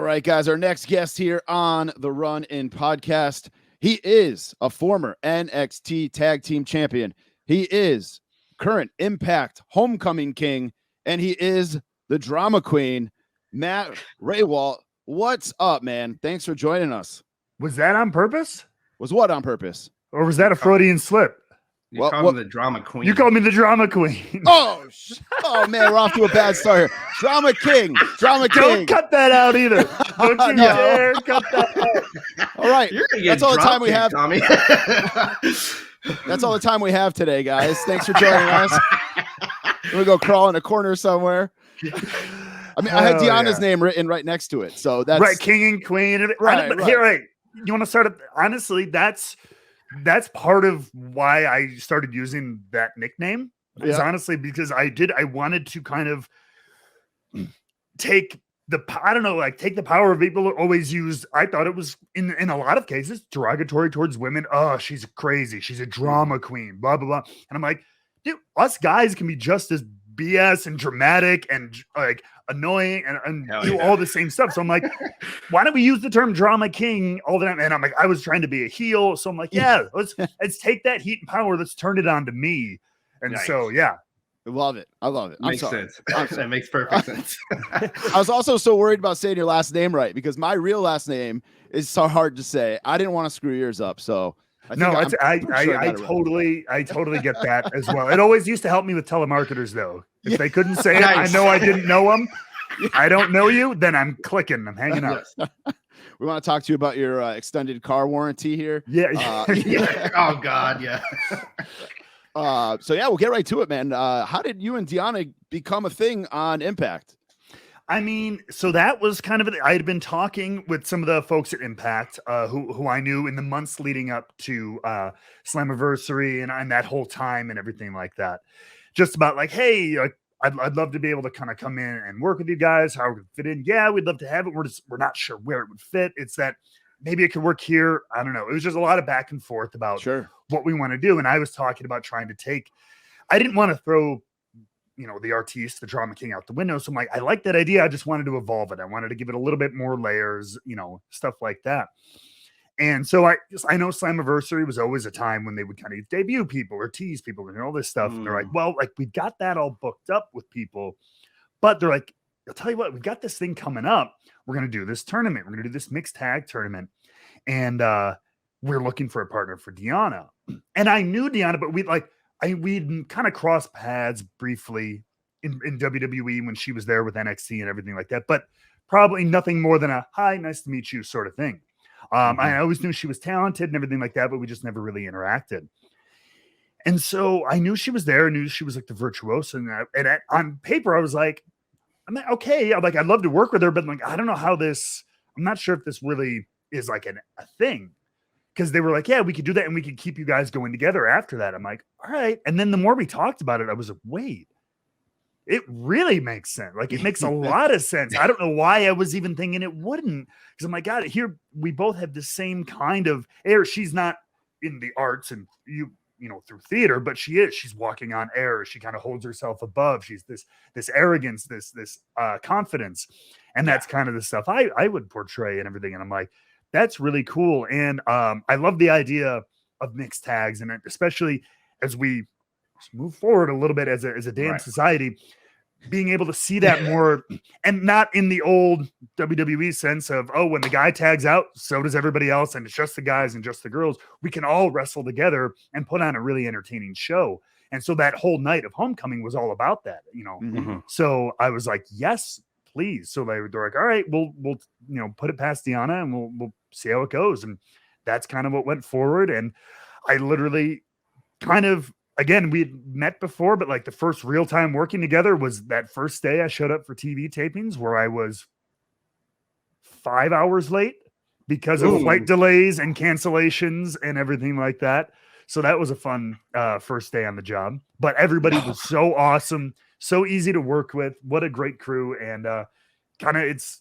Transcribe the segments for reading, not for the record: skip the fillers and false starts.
right, guys, our next guest here on the Run In podcast, he is a former NXT Tag Team Champion. He is current Impact Homecoming King, and he is the Drama Queen, Matt Rehwoldt. What's up, man? Thanks for joining us. Was that on purpose? Was what on purpose? Or was that a Freudian slip? You called me the Drama Queen. You called me the Drama Queen. Oh man, we're off to a bad start here. Drama King. Don't cut that out either. Don't you dare cut that out. All right. That's all the time we have. Tommy. That's all the time we have today, guys. Thanks for joining us. We're going to go crawl in a corner somewhere. I mean, I had Deanna's name written right next to it. So that's right. King and Queen. Right. Here, right. You want to start? Honestly, that's part of why I started using that nickname. Is honestly because I wanted to kind of take the power of people always use. I thought it was in a lot of cases derogatory towards women. Oh, she's crazy. She's a drama queen, blah, blah, blah. And I'm like, dude, us guys can be just as BS and dramatic and like annoying and do all the same stuff. So I'm like, why don't we use the term drama king all the time? And I'm like, I was trying to be a heel. So I'm like, let's take that heat and power. Let's turn it on to me. And so, I love it. Makes sense. That makes perfect sense. I was also so worried about saying your last name right because my real last name is so hard to say. I didn't want to screw yours up. So I totally get that as well. It always used to help me with telemarketers though. If they couldn't say it, I know I didn't know them. I don't know you, then I'm clicking. I'm hanging up. We want to talk to you about your extended car warranty here. Oh God, yeah. So we'll get right to it, man. How did you and Deanna become a thing on Impact? I mean, so that was kind of I had been talking with some of the folks at Impact, who I knew in the months leading up to Slammiversary and that whole time and everything like that. Just about like, hey, I'd love to be able to kind of come in and work with you guys. How we could fit in? Yeah, we'd love to have it. We're not sure where it would fit. It's that maybe it could work here. I don't know. It was just a lot of back and forth about what we want to do. And I was talking about trying to take. I didn't want to throw the artiste, the Drama King out the window. So I'm like, I like that idea. I just wanted to evolve it. I wanted to give it a little bit more layers, stuff like that. And so I know Slammiversary was always a time when they would kind of debut people or tease people and all this stuff. And they're like, well, like we've got that all booked up with people, but they're like, I'll tell you what, we've got this thing coming up. We're going to do this tournament. We're going to do this mixed tag tournament. And we're looking for a partner for Deanna. And I knew Deanna, but we'd kind of crossed paths briefly in WWE when she was there with NXT and everything like that, but probably nothing more than a hi, nice to meet you sort of thing. I always knew she was talented and everything like that, but we just never really interacted. And so I knew she was there. I knew she was like the virtuoso. And on paper, I was like, okay. I'm like, I'd love to work with her, but like, I don't know how I'm not sure if this really is like a thing. Because they were like, yeah, we could do that and we could keep you guys going together after that. I'm like, all right. And then the more we talked about it, I was like, wait, it really makes sense. Like it makes a lot of sense. I don't know why I was even thinking it wouldn't. Because I'm like, God, here we both have the same kind of air. She's not in the arts and through theater, but she is. She's walking on air. She kind of holds herself above. She's this arrogance, this confidence. And that's kind of the stuff I would portray and everything. And I'm like, that's really cool. And I love the idea of mixed tags. And especially as we move forward a little bit as a dance society, being able to see that more and not in the old WWE sense of, when the guy tags out, so does everybody else. And it's just the guys and just the girls. We can all wrestle together and put on a really entertaining show. And so that whole night of Homecoming was all about that, So I was like, yes, please. So they're like, all right, we'll put it past Deanna and we'll see how it goes. And that's kind of what went forward. And I literally kind of, again, we had met before, but like the first real time working together was that first day I showed up for TV tapings where I was 5 hours late because of flight delays and cancellations and everything like that. So that was a fun first day on the job, but everybody was so awesome, so easy to work with. What a great crew. And the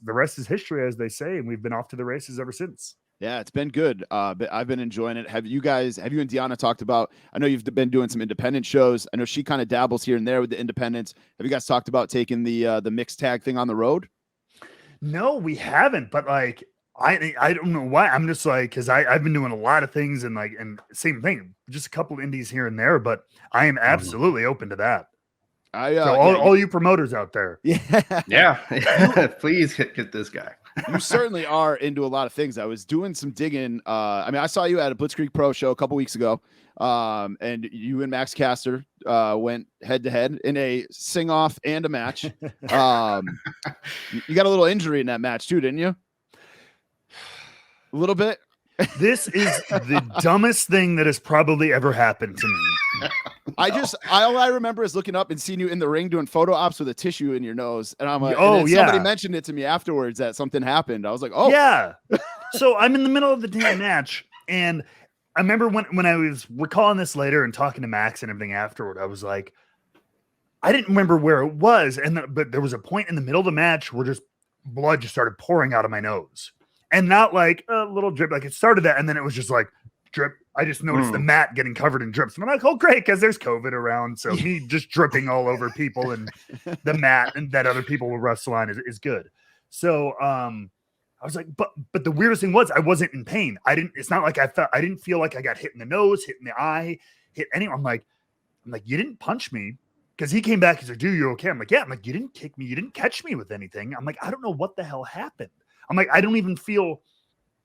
rest is history, as they say. And we've been off to the races ever since. Yeah, it's been good. But I've been enjoying it. Have you and Deanna talked about, I know you've been doing some independent shows. I know she kind of dabbles here and there with the independents. Have you guys talked about taking the mixed tag thing on the road? No, we haven't. But like, I don't know why. I'm just like, because I've been doing a lot of things and same thing, just a couple indies here and there. But I am absolutely open to that. So all you promoters out there, yeah, please get this guy. You certainly are into a lot of things. I was doing some digging. I mean, I saw you at a Blitzkrieg Pro show a couple weeks ago, and you and Max Caster went head to head in a sing off and a match. You got a little injury in that match too, didn't you? A little bit. This is the dumbest thing that has probably ever happened to me. All I remember is looking up and seeing you in the ring doing photo ops with a tissue in your nose. And I'm like, somebody mentioned it to me afterwards that something happened. I was like, oh yeah. So I'm in the middle of the damn match. And I remember when I was recalling this later and talking to Max and everything afterward, I was like, I didn't remember where it was. But there was a point in the middle of the match where just blood just started pouring out of my nose. And not like a little drip, like it started that, and then it was just like drip. I just noticed the mat getting covered in drips. And I'm like, oh, great, because there's COVID around. So me just dripping all over people and the mat and that other people will wrestle on is good. So I was like, but the weirdest thing was I wasn't in pain. It's not like I didn't feel like I got hit in the nose, hit in the eye, hit anyone. I'm like, you didn't punch me. Because he came back, he's like, dude, you okay? I'm like, yeah. I'm like, you didn't kick me. You didn't catch me with anything. I'm like, I don't know what the hell happened. I'm like, I don't even feel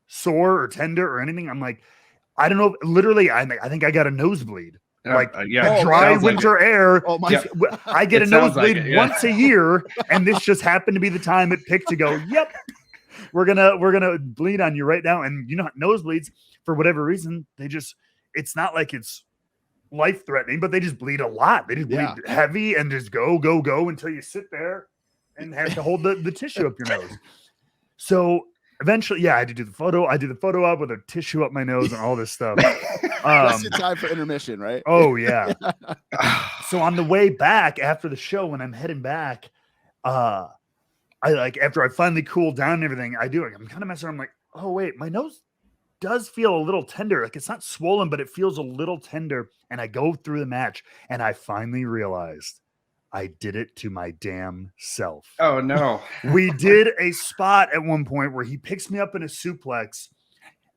sore or tender or anything. I'm like, I don't know. Literally, I think I got a nosebleed. Dry winter air. Oh my! I get a nosebleed once a year, and this just happened to be the time it picked to go. Yep, we're gonna bleed on you right now. And you know, nosebleeds for whatever reason, it's not like it's life threatening, but they just bleed a lot. They just bleed heavy and just go until you sit there and have to hold the tissue up your nose. So eventually, I had to do the photo. I did the photo up with a tissue up my nose and all this stuff. Just in time for intermission, right? Oh, yeah. So on the way back after the show, when I'm heading back, after I finally cooled down and everything, I'm kind of messing around. I'm like, oh, wait, my nose does feel a little tender. Like it's not swollen, but it feels a little tender. And I go through the match and I finally realized I did it to my damn self. Oh, no. We did a spot at one point where he picks me up in a suplex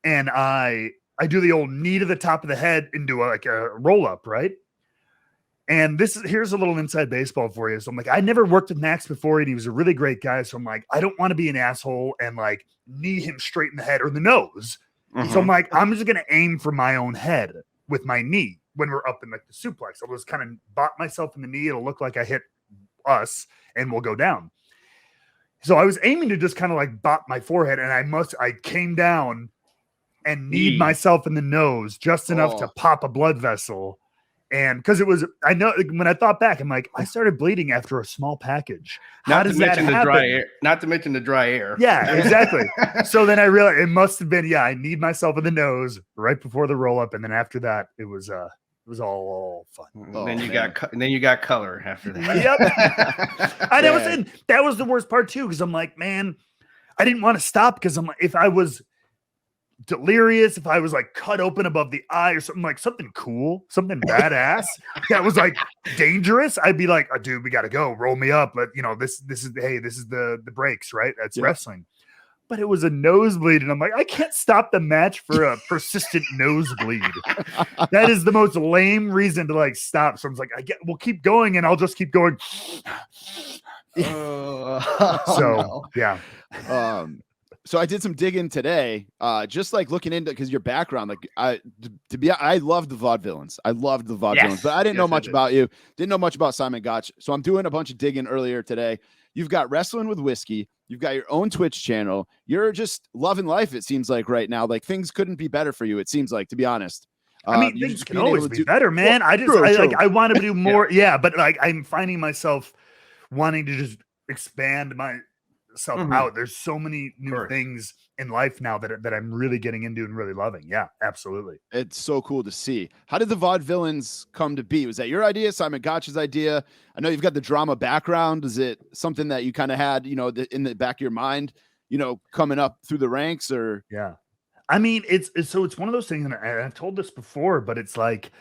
and I do the old knee to the top of the head into a roll up, right? And here's a little inside baseball for you. So I'm like, I never worked with Max before and he was a really great guy. So I'm like, I don't want to be an asshole and like knee him straight in the head or the nose. Mm-hmm. So I'm like, I'm just going to aim for my own head with my knee. When we're up in like the suplex, I'll just kind of bop myself in the knee. It'll look like I hit us and we'll go down. So I was aiming to just kind of like bop my forehead and I came down and kneed myself in the nose just enough to pop a blood vessel. And because I know when I thought back, I'm like, I started bleeding after a small package. How does that happen? Not to mention the dry air. Yeah, exactly. So then I realized it must have been, I kneed myself in the nose right before the roll up. And then after that, it was all fun. Then you got color after that. Yep. That was the worst part too. Cause I'm like, man, I didn't want to stop because I'm like, if I was delirious, if I was like cut open above the eye or something like something cool, something badass that was like dangerous, I'd be like, oh, dude, we got to go, roll me up. But this is the breaks, right? That's wrestling. But it was a nosebleed. And I'm like, I can't stop the match for a persistent nosebleed. That is the most lame reason to like stop. So I was like, we'll keep going and I'll just keep going. Yeah. So I did some digging today, just like looking into, because your background, like I love the vaudevillains. I loved the vaudevillains, but I didn't know much about you. Didn't know much about Simon Gotch. So I'm doing a bunch of digging earlier today. You've got Wrestling with Whiskey. You've got your own Twitch channel. You're just loving life. It seems like right now, like things couldn't be better for you. It seems like, to be honest. I mean, things can always be better, man. I want to do more. Yeah. But like, I'm finding myself wanting to just expand myself out. There's so many new things in life now that I'm really getting into and really loving. Yeah, absolutely. It's so cool to see. How did the Vaudevillains come to be? Was that your idea, Simon Gotch's idea? I know you've got the drama background. Is it something that you kind of had, in the back of your mind, coming up through the ranks? Or yeah, I mean, it's one of those things, and I've told this before, but it's like,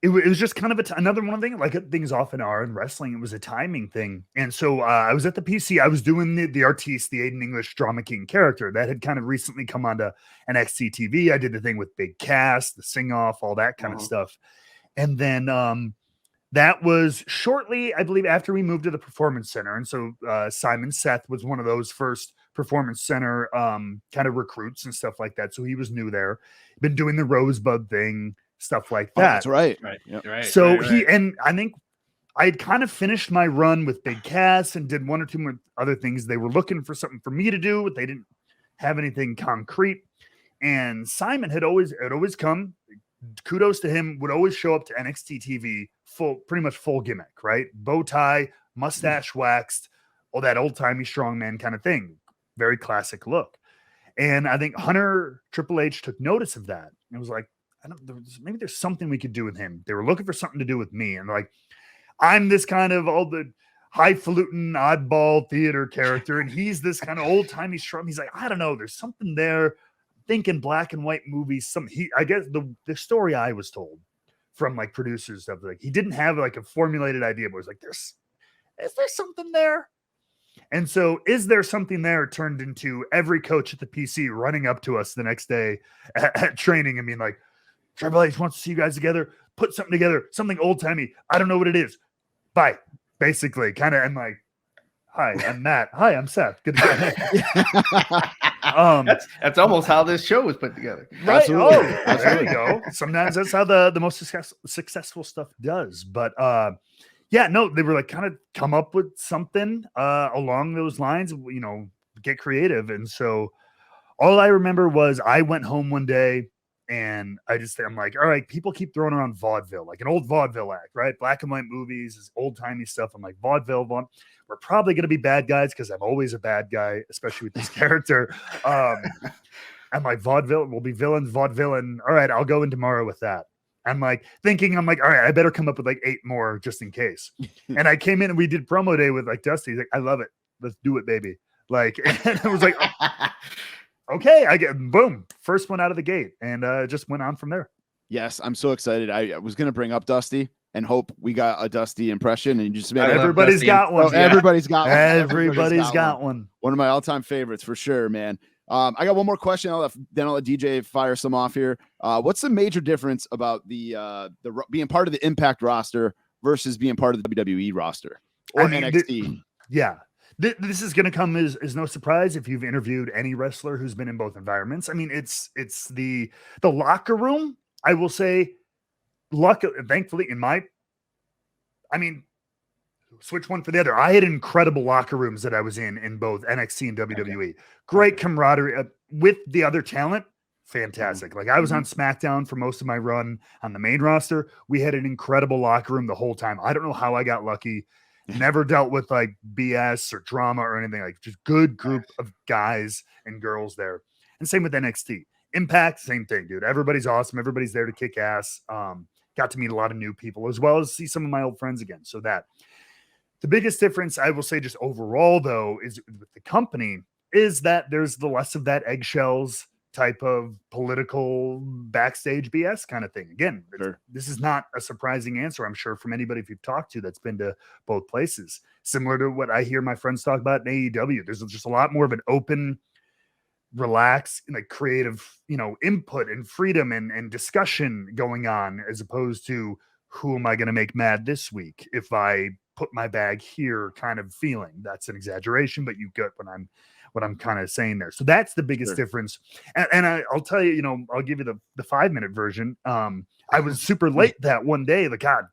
it was just kind of another one thing, like things often are in wrestling. It was a timing thing. And so I was at the PC. I was doing the artiste, the Aiden English Drama King character that had kind of recently come onto NXT TV. I did the thing with Big Cass, the sing off, all that kind of stuff. And then that was shortly, I believe, after we moved to the Performance Center. And so Simon Seth was one of those first Performance Center kind of recruits and stuff like that. So he was new there. Been doing the Rosebud thing, stuff like that. That's right. Yep. Right. So and I think I had kind of finished my run with Big Cass and did one or two more other things. They were looking for something for me to do, but they didn't have anything concrete. And Simon had always come. Kudos to him, would always show up to NXT TV pretty much full gimmick, right? Bow tie, mustache waxed, all that old timey strongman kind of thing. Very classic look. And I think Hunter Triple H took notice of that. It was like, maybe there's something we could do with him. They were looking for something to do with me. And like, I'm this kind of all the highfalutin oddball theater character. And he's this kind of old timey strong. He's like, I don't know. There's something there. Thinking black and white movies. I guess the story I was told from like producers stuff, like he didn't have like a formulated idea, but it was like, is there something there? And so is there something there turned into every coach at the PC running up to us the next day at training and being like, Triple H wants to see you guys together. Put something together, something old timey. I don't know what it is. Bye. Basically, kind of. I'm like, hi, I'm Matt. Hi, I'm Seth. Good to go. That's almost how this show was put together. Right. Absolutely. Oh, there you go. Sometimes that's how the most successful stuff does. But yeah, no, they were like kind of come up with something along those lines, you know, get creative. And so all I remember was I went home one day and I'm like, all right, people keep throwing around vaudeville, like an old vaudeville act, right? Black and white movies, old timey stuff. I'm like, vaudeville. We're probably going to be bad guys because I'm always a bad guy, especially with this character. I'm like, vaudeville, we'll be villains, vaudevillain. All right, I'll go in tomorrow with that. I'm like, all right, I better come up with like 8 more just in case. And I came in and we did promo day with like Dusty. He's like, I love it. Let's do it, baby. Like, and it was like, okay, I get boom, first one out of the gate, and just went on from there. Yes, I'm so excited. I was going to bring up Dusty and hope we got a Dusty impression, and you just made everybody's got one. Everybody's got one. Everybody's got one. One of my all-time favorites for sure, man. I got one more question. Then I'll let DJ fire some off here. What's the major difference about the being part of the Impact roster versus being part of the WWE roster or NXT? This is going to come as no surprise if you've interviewed any wrestler who's been in both environments. I mean, it's the locker room. I will say, thankfully, switch one for the other. I had incredible locker rooms that I was in both NXT and WWE. Okay. Great camaraderie with the other talent. Fantastic. Like I was on SmackDown for most of my run on the main roster. We had an incredible locker room the whole time. I don't know how I got lucky. Never dealt with like BS or drama or anything, like just good group of guys and girls there. And same with NXT. Impact, same thing, dude. Everybody's awesome. Everybody's there to kick ass. Got to meet a lot of new people as well as see some of my old friends again. So that the biggest difference I will say just overall though is with the company is that there's the less of that eggshells type of political backstage BS kind of thing. Again, This is not a surprising answer, I'm sure, from anybody if you've talked to that's been to both places. Similar to what I hear my friends talk about in AEW. There's just a lot more of an open, relaxed, like creative, input and freedom and discussion going on, as opposed to who am I going to make mad this week if I put my bag here kind of feeling. That's an exaggeration, but you get what I'm kind of saying there. So that's the biggest difference. And I'll tell you, I'll give you the 5-minute version. I was super late that one day.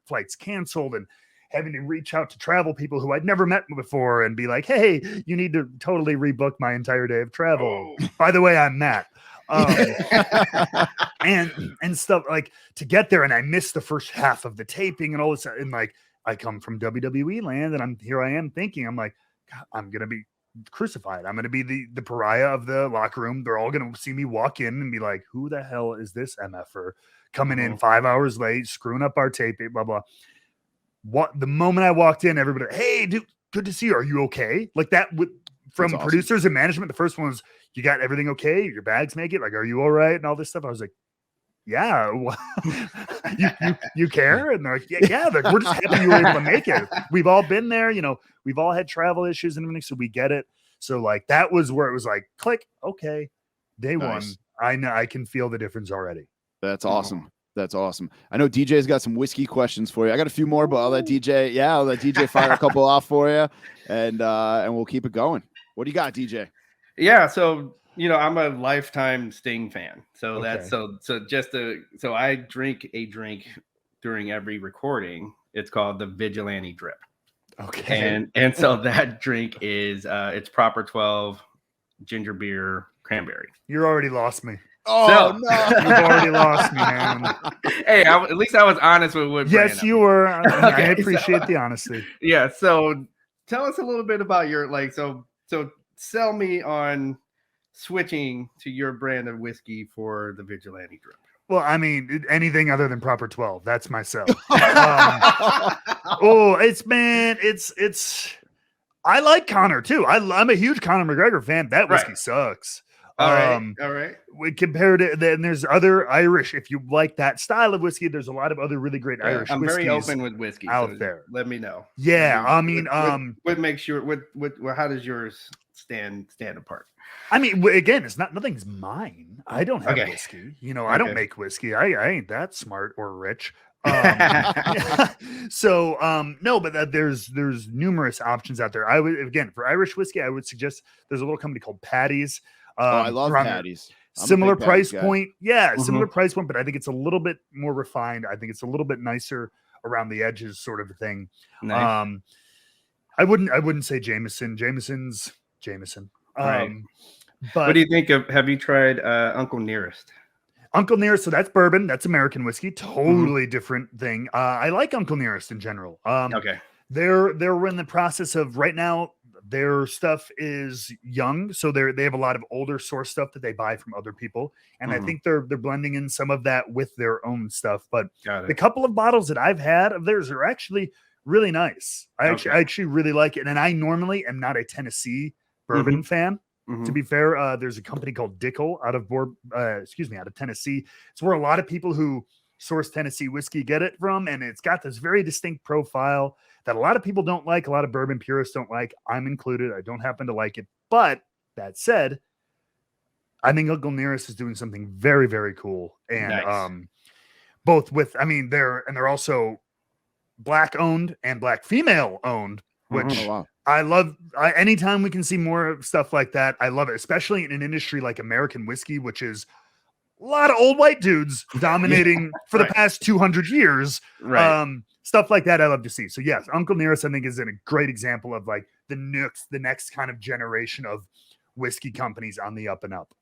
Flights canceled and having to reach out to travel people who I'd never met before and be like, hey, you need to totally rebook my entire day of travel. Oh. By the way, I'm Matt. And stuff like to get there. And I missed the first half of the taping and all this. And like, I come from WWE land and I am thinking, I'm like, God, I'm going to be crucified. I'm going to be the pariah of the locker room. They're all going to see me walk in and be like, who the hell is this MFer coming in 5 hours late, screwing up our taping, blah, blah. What the moment I walked in, everybody, hey, dude, good to see you. Are you okay? Like that from That's producers awesome. and management. The first one was, you got everything okay? Your bags make it? Like, are you all right? And all this stuff. I was like, yeah, you care? And they're like, yeah, we're just happy you were able to make it. We've all been there, we've all had travel issues and everything, so we get it. So like that was where it was like, click, okay, day one. I know I can feel the difference already. That's awesome. That's awesome. I know DJ's got some whiskey questions for you. I got a few more, but I'll let DJ fire a couple off for you, and we'll keep it going. What do you got, DJ? Yeah, so I'm a lifetime Sting fan. So that's so I drink a drink during every recording. It's called the Vigilante Drip. Okay. And so that drink is it's proper 12 ginger beer cranberry. You already lost me. Oh, no. You've already lost me, man. Hey, at least I was honest with what. Yes, you were. I Okay, appreciate the honesty. Yeah. So tell us a little bit about your so sell me on switching to your brand of whiskey for the Vigilante Drip. Well, I mean, anything other than proper 12. That's myself. It's. I like Conor too. I'm a huge Conor McGregor fan. That whiskey sucks. All right. We compared it. Then there's other Irish. If you like that style of whiskey, there's a lot of other really great Irish. I'm very whiskeys open with whiskey out there. Let me know. Yeah, I mean, what makes your how does yours stand apart? I mean, again, nothing's mine. I don't have whiskey. I don't make whiskey. I ain't that smart or rich. So no, but there's numerous options out there. I would, again, for Irish whiskey, I would suggest there's a little company called Paddy's. I love Paddy's. Similar price point. Yeah, similar price point, but I think it's a little bit more refined. I think it's a little bit nicer around the edges, sort of a thing. Nice. I wouldn't say Jameson. Jameson's Jameson. Right. But what do you think of? Have you tried Uncle Nearest? Uncle Nearest, so that's bourbon. That's American whiskey. Totally different thing. I like Uncle Nearest in general. Okay. They're in the process of right now. Their stuff is young, so they have a lot of older source stuff that they buy from other people, and I think they're blending in some of that with their own stuff. But the couple of bottles that I've had of theirs are actually really nice. I actually really like it, and I normally am not a Tennessee bourbon fan. To be fair, there's a company called Dickel out of Tennessee. It's where a lot of people who source Tennessee whiskey get it from, and it's got this very distinct profile that a lot of people don't like, a lot of bourbon purists don't like. I'm included. I don't happen to like it. But that said, I think Uncle Nearest is doing something very, very cool. And both with, they're also Black owned and Black female owned, which I love. Anytime we can see more stuff like that, I love it, especially in an industry like American whiskey, which is a lot of old white dudes dominating for the past 200 years. Right. Stuff like that I love to see. So yes, Uncle Nearest I think is a great example of like the next kind of generation of whiskey companies on the up and up.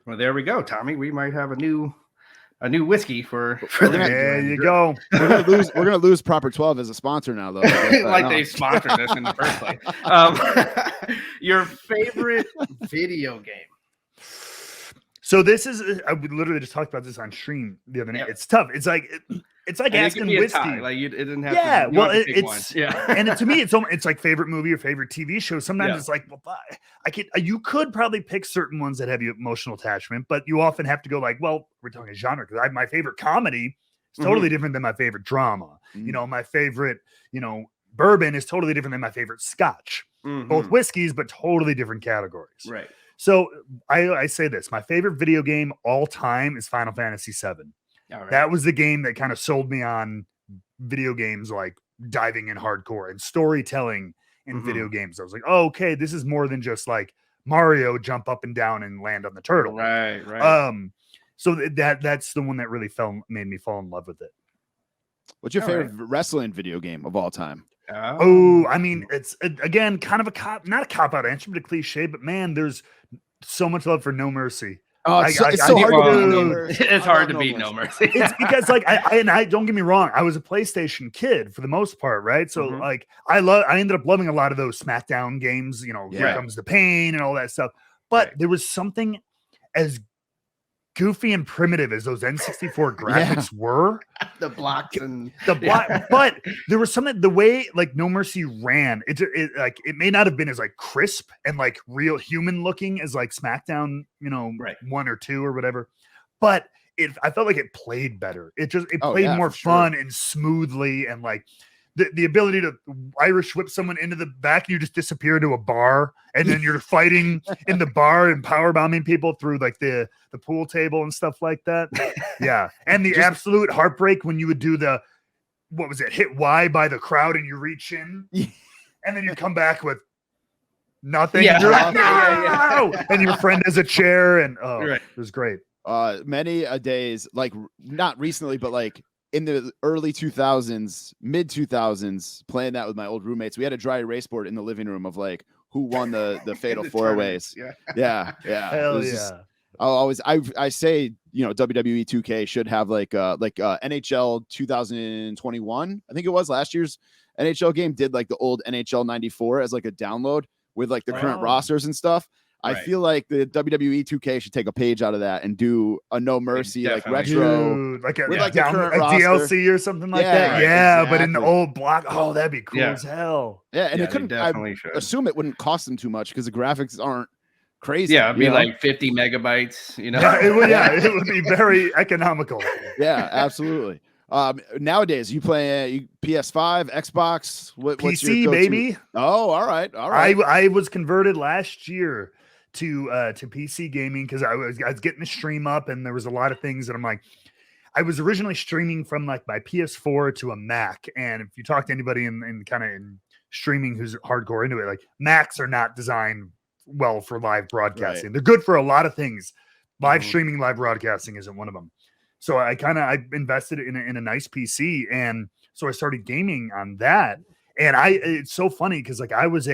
Well, there we go, Tommy. We might have a new whiskey for there you go. We're gonna lose Proper 12 as a sponsor now, though. Like they sponsored us in the first place. Your favorite video game? So this is, I literally just talked about this on stream the other night. It's tough. It's like asking whiskey. It didn't have. Yeah, to, well, it's and to me, it's like favorite movie or favorite TV show. Sometimes it's like, well, you could probably pick certain ones that have you emotional attachment, but you often have to go like, well, we're talking genre because my favorite comedy is totally different than my favorite drama. My favorite, bourbon is totally different than my favorite scotch. Both whiskeys, but totally different categories. Right. So I say this, my favorite video game all time is Final Fantasy VII. Right. That was the game that kind of sold me on video games, like diving in hardcore and storytelling in video games. I was like, oh, okay, this is more than just like Mario jump up and down and land on the turtle. Right. So that's the one that really made me fall in love with it. What's your favorite wrestling video game of all time? It's again kind of not a cop-out answer, but a cliche. But man, there's so much love for No Mercy. Oh, it's so hard to beat No Mercy. It's hard to beat No Mercy. It's because like I don't get me wrong, I was a PlayStation kid for the most part, right? So like I ended up loving a lot of those SmackDown games. Here Comes the Pain and all that stuff. But there was something as goofy and primitive as those N64 graphics were, the blocks and but there was something, the way like No Mercy ran, it may not have been as like crisp and like real human looking as like SmackDown, 1 or 2 or whatever, but I felt like it played better. It played more fun and smoothly, and like the ability to Irish whip someone into the back and you just disappear to a bar, and then you're fighting in the bar and power bombing people through like the pool table and stuff like that. Yeah. And the absolute heartbreak when you would do the, what was it, hit Y by the crowd and you reach in and then you come back with nothing. Yeah. And, like, no! And your friend has a chair, and it was great. Many a days, like not recently, but like in the early 2000s, mid 2000s, playing that with my old roommates. We had a dry erase board in the living room of like who won the fatal four ways. Yeah. Hell yeah. I say, you know, WWE 2K should have like NHL 2021. I think it was last year's NHL game did like the old NHL 94 as like a download with like the current rosters and stuff. I feel like the WWE 2K should take a page out of that and do a No Mercy like retro, dude, like a current DLC or something like that. Yeah, exactly. But in the old block, that'd be cool as hell. Yeah, and it couldn't. I assume it wouldn't cost them too much because the graphics aren't crazy. Yeah, it'd be like 50 megabytes. You know, it would be very economical. Yeah, absolutely. Nowadays, you play PS5, Xbox, what's PC, your baby. Oh, all right. I was converted last year to PC gaming because I was getting the stream up, and there was a lot of things that I'm like, I was originally streaming from like my PS4 to a Mac, and if you talk to anybody in kind of in streaming who's hardcore into it, like Macs are not designed well for live broadcasting. Right. They're good for a lot of things. Live streaming, live broadcasting isn't one of them. So I invested in a nice PC, and so I started gaming on that. And it's so funny because like I was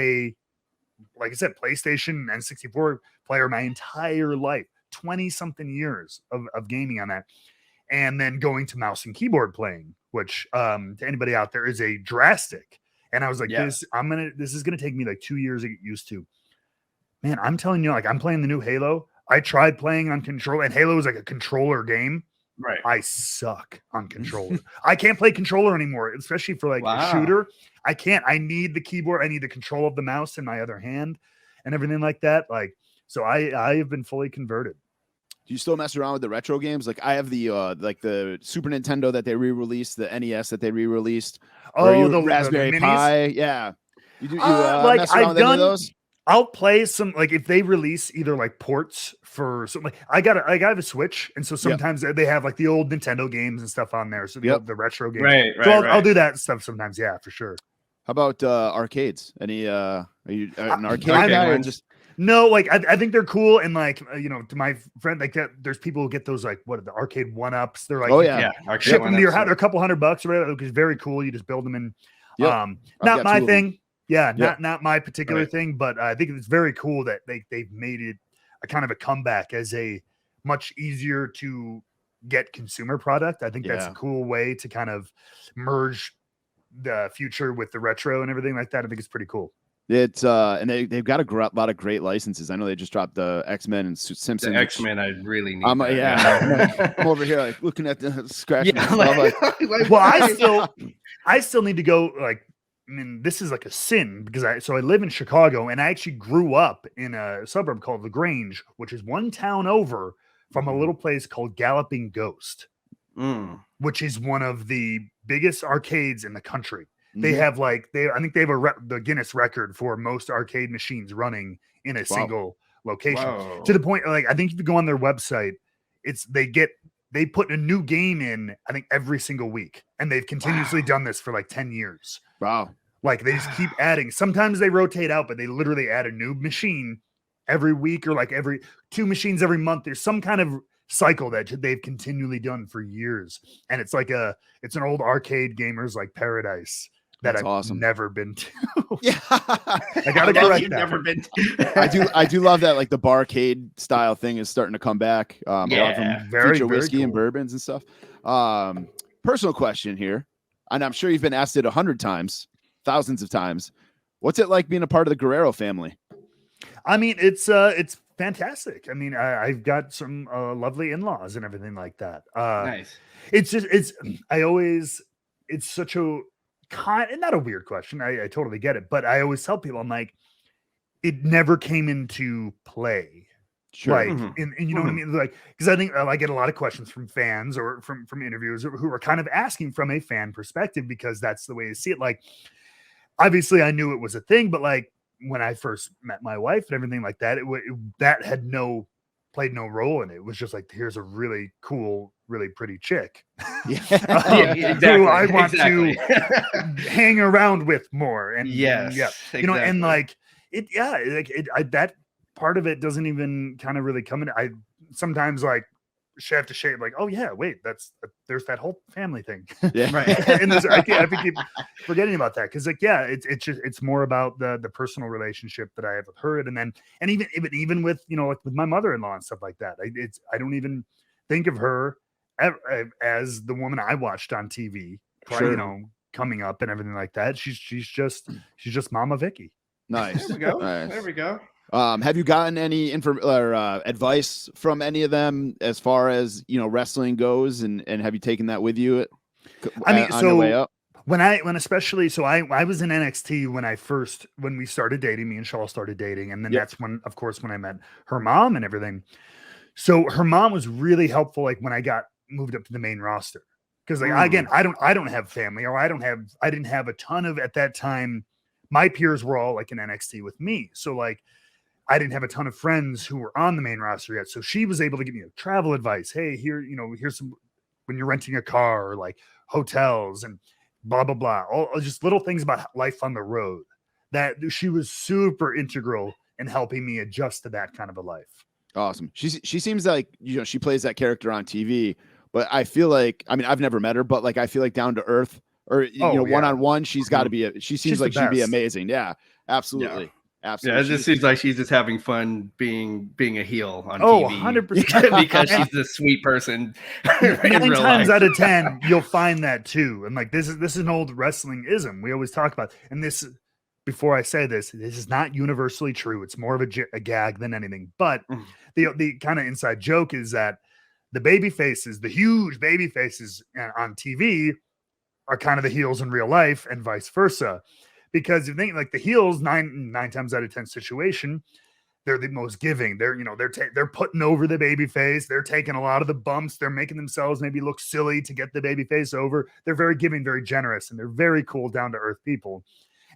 like I said, PlayStation and N64 player my entire life, 20 something years of gaming on that. And then going to mouse and keyboard playing, which to anybody out there is a drastic. And I was like, this is going to take me like 2 years to get used to. Man, I'm telling you, like I'm playing the new Halo. I tried playing on controller, and Halo is like a controller game. Right. I suck on controller. I can't play controller anymore, especially for like a shooter. I can't. I need the keyboard. I need the control of the mouse in my other hand and everything like that. Like, so I have been fully converted. Do you still mess around with the retro games? Like I have the like the Super Nintendo that they re-released, the NES that they re-released. The Raspberry Pi. Yeah. You like mess around with any of those? I'll play some, like if they release either like ports for something. Like I have a Switch, and so sometimes they have like the old Nintendo games and stuff on there. So the retro games. Right. So I'll do that stuff sometimes. Yeah, for sure. How about arcades? Any are you an arcade guy or just? No, like I think they're cool, and like to my friend, like that. There's people who get those like the arcade 1-ups. They're like, ship them to your house. They're a couple $100 or whatever, which is very cool. You just build them in. Not my thing. Yeah, not my particular thing, but I think it's very cool that they've made it a kind of a comeback as a much easier to get consumer product. I think that's a cool way to kind of merge the future with the retro and everything like that. I think it's pretty cool. It's and they've got a lot of great licenses. I know they just dropped the X-Men and Simpsons. The X-Men, I really need. I'm over here like looking at the scratch. Well, I still need to go like. I mean, this is like a sin because I live in Chicago, and I actually grew up in a suburb called The Grange, which is one town over from a little place called Galloping Ghost, which is one of the biggest arcades in the country. They have I think they have the Guinness record for most arcade machines running in a single location. To the point, like I think if you go on their website, they put a new game in, I think every single week, and they've continuously done this for like 10 years. Wow. Like they just keep adding. Sometimes they rotate out, but they literally add a new machine every week or like every 2 machines every month. There's some kind of cycle that they've continually done for years. And it's like it's an old arcade gamers like paradise that I've never been to. Yeah. I gotta correct that. Never been to. I do love that like the barcade style thing is starting to come back. From very whiskey cool. and bourbons and stuff. Personal question here, and I'm sure you've been asked it 100 times, thousands of times. What's it like being a part of the Guerrero family? I mean, it's fantastic. I mean, I've got some lovely in-laws and everything like that. Nice. It's such a not a weird question. I totally get it, but I always tell people, I'm like, it never came into play Sure. Like, and you know what I mean? Like, because I think I get a lot of questions from fans or from interviewers who are kind of asking from a fan perspective, because that's the way to see it. Like, obviously I knew it was a thing, but like when I first met my wife and everything like that, that had played no role in it. It was just like, here's a really cool, really pretty chick. Yeah. Exactly, who I want to hang around with more. And yes, you know, and like that part of it doesn't even kind of really come in. I sometimes like have to shave, like, oh yeah, wait, there's that whole family thing. Yeah. Right. And I keep forgetting about that, because like, yeah, it's more about the personal relationship that I have with her, and even with, you know, like with my mother-in-law and stuff like that. I don't even think of her as the woman I watched on TV, Sure. you know, coming up and everything like that. She's just Mama Vicky. Nice. There we go. Nice. There we go. Have you gotten any advice from any of them as far as, you know, wrestling goes, and have you taken that with you? I mean, on your way up? When especially, so I was in NXT when we started dating, me and Shaw started dating. And then that's when, of course, when I met her mom and everything. So her mom was really helpful. Like when I got moved up to the main roster, because like, again, I don't have family, or I didn't have a ton of, at that time, my peers were all like in NXT with me. So like, I didn't have a ton of friends who were on the main roster yet. So she was able to give me travel advice. Hey, here's some, when you're renting a car, or like hotels and blah, blah, blah. All just little things about life on the road, that she was super integral in helping me adjust to that kind of a life. Awesome. She seems like, you know, she plays that character on TV, but I feel like, I mean, I've never met her, but like, I feel like down to earth, or, you know, one-on-one, she's got to be, she seems like she'd be amazing. Yeah, absolutely. Yeah. Absolutely. Yeah, it just seems like she's just having fun being a heel on TV. 100%. Because she's this sweet person. 9 times out of 10, you'll find that too. And like, this is an old wrestling ism we always talk about. And this, before I say this is not universally true. It's more of a gag than anything. But the kind of inside joke is that the baby faces, the huge baby faces on TV, are kind of the heels in real life, and vice versa. Because if they like the heels, nine times out of 10 situation, they're the most giving. They're putting over the baby face. They're taking a lot of the bumps. They're making themselves maybe look silly to get the baby face over. They're very giving, very generous, and they're very cool, down to earth people.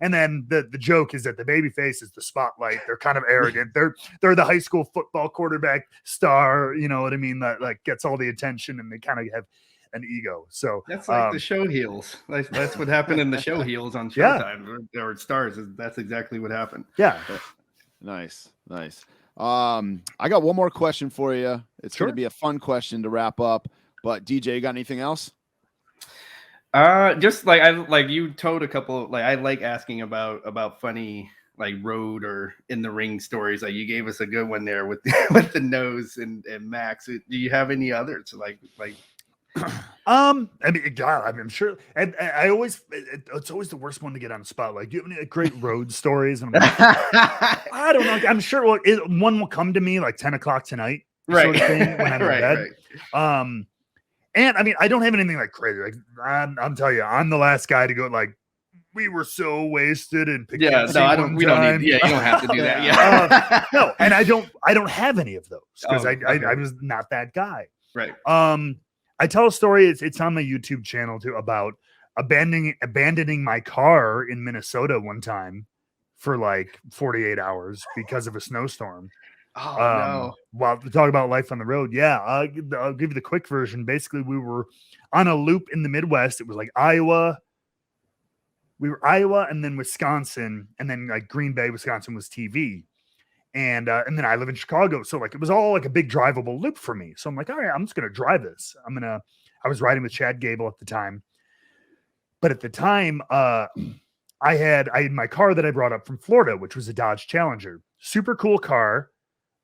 And then the joke is that the baby face is the spotlight. They're kind of arrogant. They're the high school football quarterback star. You know what I mean? That like gets all the attention, and they kind of have an ego. So that's like the show heels. That's what happened in the show heels on Showtime or Stars. That's exactly what happened. Yeah. Nice. I got one more question for you. It's going to be a fun question to wrap up, but DJ, you got anything else? Just like you told a couple, like I like asking about funny like road or in the ring stories. Like you gave us a good one there with the nose and Max. Do you have any others like I mean, God, I'm sure, and I always, it's always the worst one to get on the spot. Like, do you have any great road stories? And I'm like, I don't know. I'm sure one will come to me like 10 o'clock tonight, sort of thing, when I'm in bed. Right. And I mean, I don't have anything like crazy. Like, I'm telling you, I'm the last guy to go like, we were so wasted and we don't need. Yeah, you don't have to do that. Yeah, no, and I don't have any of those because I was not that guy. Right. I tell a story. It's on my YouTube channel too, about abandoning my car in Minnesota one time for like 48 hours because of a snowstorm. Oh no! While to talk about life on the road, I'll give you the quick version. Basically, we were on a loop in the Midwest. It was like Iowa. We were Iowa and then Wisconsin, and then like Green Bay, Wisconsin was TV. And then I live in Chicago. So like, it was all like a big drivable loop for me. So I'm like, all right, I'm just going to drive this. I was riding with Chad Gable at the time. But at the time, I had my car that I brought up from Florida, which was a Dodge Challenger, super cool car.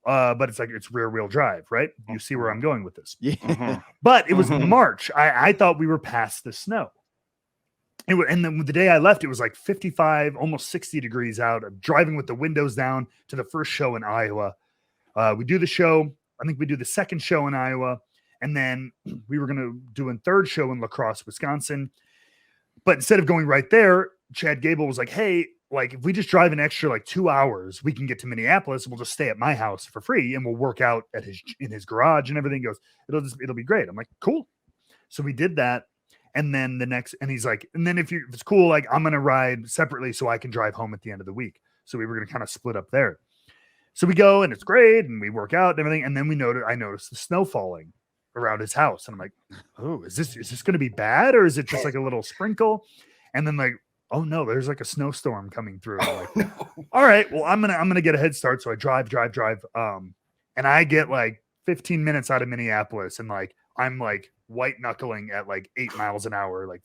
But it's rear wheel drive, right? You see where I'm going with this. Yeah. But it was March. I thought we were past the snow. And then the day I left, it was like 55, almost 60 degrees out. I'm driving with the windows down to the first show in Iowa. We do the show. I think we do the second show in Iowa. And then we were going to do a third show in La Crosse, Wisconsin. But instead of going right there, Chad Gable was like, hey, like if we just drive an extra like 2 hours, we can get to Minneapolis. We'll just stay at my house for free and we'll work out at in his garage and everything. Goes, it'll be great. I'm like, cool. So we did that. And then and he's like, and then if it's cool, like I'm going to ride separately so I can drive home at the end of the week. So we were going to kind of split up there. So we go and it's great. And we work out and everything. And then I noticed the snow falling around his house. And I'm like, oh, is this going to be bad? Or is it just like a little sprinkle? And then like, oh no, there's like a snowstorm coming through. I'm like, no. All right, well, I'm gonna get a head start. So I drive. And I get like 15 minutes out of Minneapolis, and like I'm like white knuckling at like 8 miles an hour, like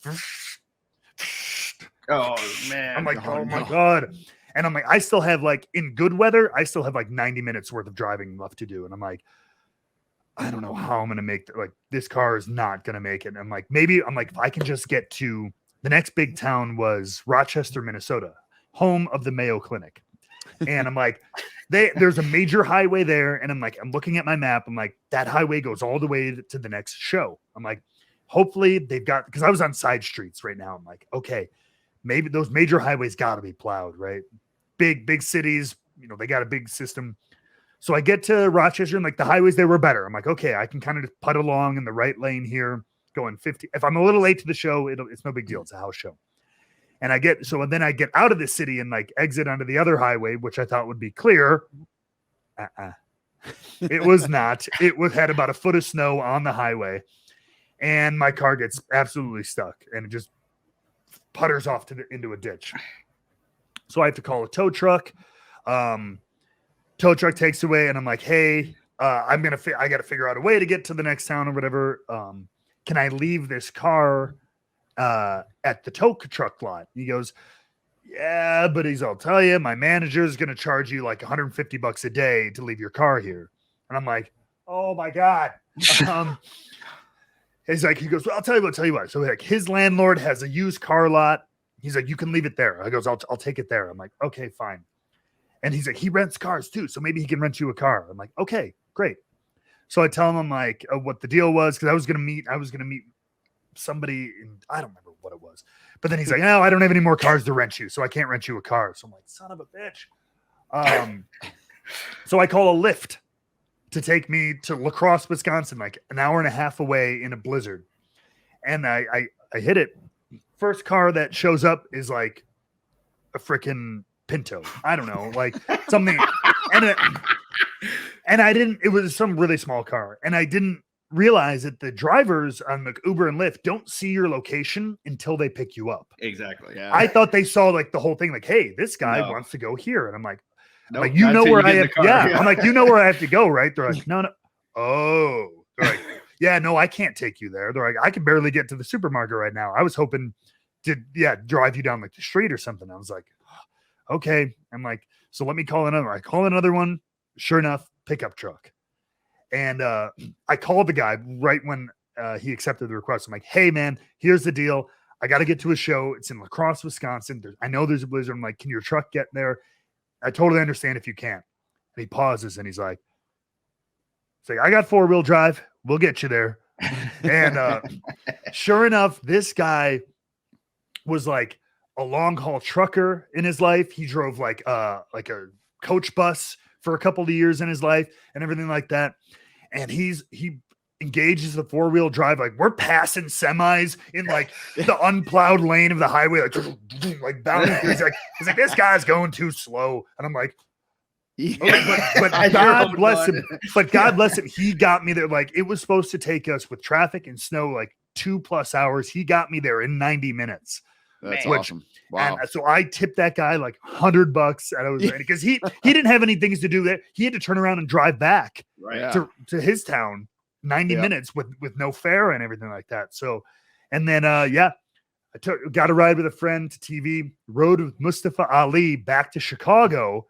oh man. I'm like, oh my God. And I'm like, I still have like in good weather, I still have like 90 minutes worth of driving left to do. And I'm like, I don't know how I'm gonna make like this car is not gonna make it. And I'm like, if I can just get to the next big town was Rochester, Minnesota, home of the Mayo Clinic. And I'm like, there's a major highway there. And I'm like, I'm looking at my map. I'm like, that highway goes all the way to the next show. I'm like, hopefully they've got, because I was on side streets right now. I'm like, okay, maybe those major highways got to be plowed, right? Big cities, they got a big system. So I get to Rochester and like the highways there were better. I'm like, okay, I can kind of just putt along in the right lane here. Going 50. If I'm a little late to the show, it's no big deal. It's a house show. And then I get out of the city and like exit onto the other highway, which I thought would be clear. It was not. Had about a foot of snow on the highway, and my car gets absolutely stuck and it just putters off into a ditch. So I have to call a tow truck. Tow truck takes away, and I'm like, hey, I got to figure out a way to get to the next town or whatever. Can I leave this car at the tow truck lot? He goes, yeah, but I'll tell you, my manager is going to charge you like $150 a day to leave your car here. And I'm like, oh my God. He's like, he goes, well, I'll tell you what. So like his landlord has a used car lot. He's like, you can leave it there. I goes, I'll take it there. I'm like, okay, fine. And he's like, he rents cars too. So maybe he can rent you a car. I'm like, okay, great. So I tell him, I'm like, what the deal was, because I was gonna meet somebody, I don't remember what it was. But then he's like, no, I don't have any more cars to rent you, so I can't rent you a car. So I'm like, son of a bitch. So I call a Lyft to take me to La Crosse, Wisconsin, like an hour and a half away in a blizzard. And I hit it. First car that shows up is like a freaking Pinto. I don't know, like something. And it was some really small car. And I didn't realize that the drivers on the Uber and Lyft don't see your location until they pick you up. Exactly. Yeah. I thought they saw like the whole thing, like, hey, this guy wants to go here. And I'm like, nope, you know where I have I'm like, you know where I have to go, right? They're like, no. Oh, they're like, yeah, no, I can't take you there. They're like, I can barely get to the supermarket right now. I was hoping to drive you down like the street or something. I was like, okay. I'm like, so let me call another. I call another one. Sure enough, pickup truck. And I called the guy right when he accepted the request. I'm like, hey man, here's the deal. I got to get to a show. It's in La Crosse, Wisconsin. I know there's a blizzard. I'm like, can your truck get there? I totally understand if you can't. And he pauses and he's like, I got 4-wheel drive. We'll get you there. And sure enough, this guy was like a long haul trucker in his life. He drove like a coach bus for a couple of years in his life and everything like that. And he engages the 4-wheel drive. Like we're passing semis in like the unplowed lane of the highway, like bounding. He's like, this guy's going too slow. And I'm like, but God bless him. But God bless him. He got me there. Like it was supposed to take us with traffic and snow, like 2+ hours. He got me there in 90 minutes. That's awesome. Wow. And so I tipped that guy like $100, and I was ready because he didn't have any things to do there. He had to turn around and drive back to his town 90 minutes with no fare and everything like that. So, and then got a ride with a friend to TV, rode with Mustafa Ali back to Chicago,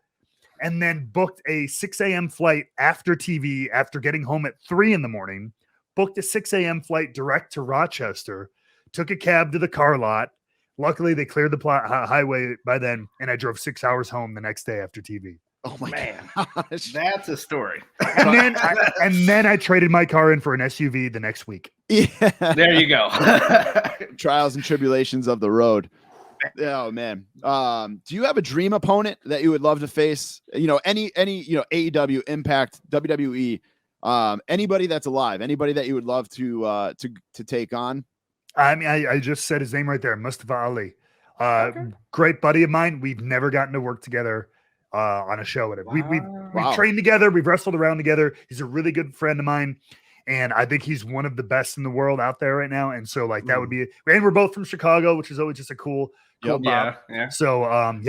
and then booked a 6 a.m. flight after TV after getting home at 3 a.m. Booked a 6 a.m. flight direct to Rochester, took a cab to the car lot. Luckily, they cleared the highway by then, and I drove 6 hours home the next day after TV. Oh my man, gosh. That's a story. And then I traded my car in for an SUV the next week. Yeah, there you go. Trials and tribulations of the road. Oh man. Do you have a dream opponent that you would love to face? You know, any AEW, Impact, WWE, anybody that's alive, anybody that you would love to take on? I mean, I just said his name right there, Mustafa Ali. Okay. Great buddy of mine. We've never gotten to work together on a show with him. We've Wow. trained together. We've wrestled around together. He's a really good friend of mine. And I think he's one of the best in the world out there right now. And so like that would be, and we're both from Chicago, which is always just a cool Yeah. So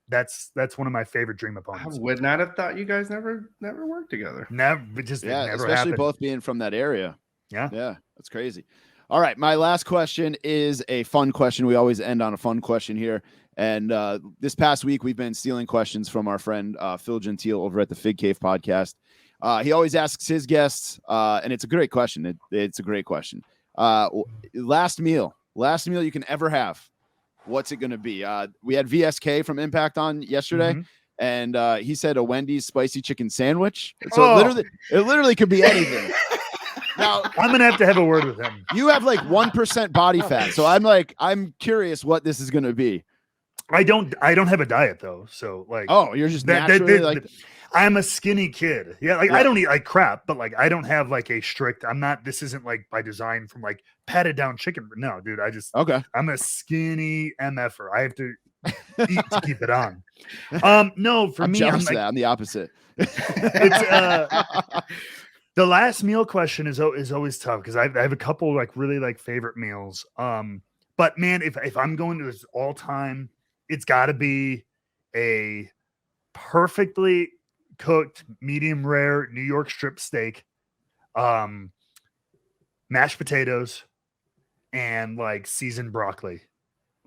that's one of my favorite dream I opponents. would not have thought you guys never worked together. Never, it never especially happened. both being from that area. Yeah, that's crazy. All right, my last question is a fun question. We always end on a fun question here. And this past week, we've been stealing questions from our friend Phil Gentile over at the Fig Cave podcast. He always asks his guests, and it's a great question. It's a great question. Last meal you can ever have. What's it going to be? We had VSK from Impact on yesterday, and he said a Wendy's spicy chicken sandwich. So it literally could be anything. Now I'm gonna have a word with him. You have like 1% body fat, so I'm curious what this is going to be. I don't have a diet though, so like you're just naturally I'm a skinny kid. Yeah, I don't eat like crap, but like I don't have like a strict. This isn't like by design from like patted down chicken. No, dude, I'm a skinny MFer. I have to eat to keep it on. No, for me, I'm the opposite. It's the last meal question is always tough because I have a couple like really like favorite meals. But man, if I'm going to this all time, it's got to be a perfectly cooked medium rare New York strip steak, mashed potatoes, and like seasoned broccoli.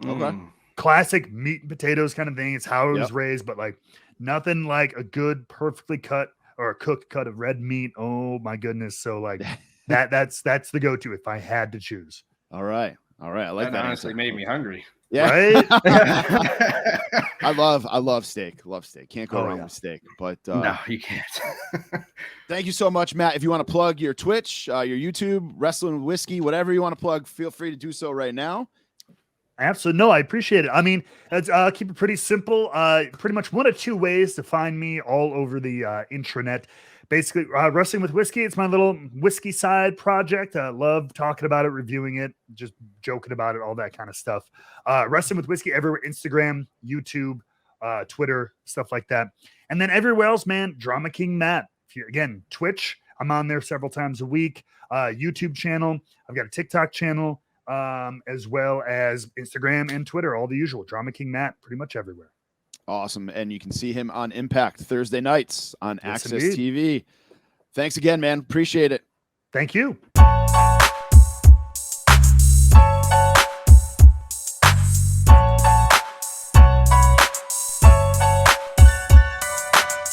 Okay. Classic meat and potatoes kind of thing. It's how it was raised, but like nothing like a good perfectly cut or a cooked cut of red meat. Oh my goodness. So like that's the go-to if I had to choose. All right. I like that. Honestly made me hungry. Yeah. Right. I love steak. Can't go wrong with steak. But no, you can't. Thank you so much, Matt. If you want to plug your Twitch, your YouTube, Wrestling with Whiskey, whatever you want to plug, feel free to do so right now. Absolutely. No, I appreciate it. I mean, keep it pretty simple. Pretty much one of two ways to find me all over the intranet. Basically, Wrestling with Whiskey. It's my little whiskey side project. I love talking about it, reviewing it, just joking about it, all that kind of stuff. Wrestling with Whiskey everywhere: Instagram, YouTube, Twitter, stuff like that. And then everywhere else, man, Drama King Matt. Again, Twitch. I'm on there several times a week. YouTube channel. I've got a TikTok channel, as well as Instagram and Twitter. All the usual. Drama King Matt, pretty much everywhere. Awesome. And you can see him on Impact Thursday nights on Access indeed. TV. Thanks again, man. Appreciate it. Thank you.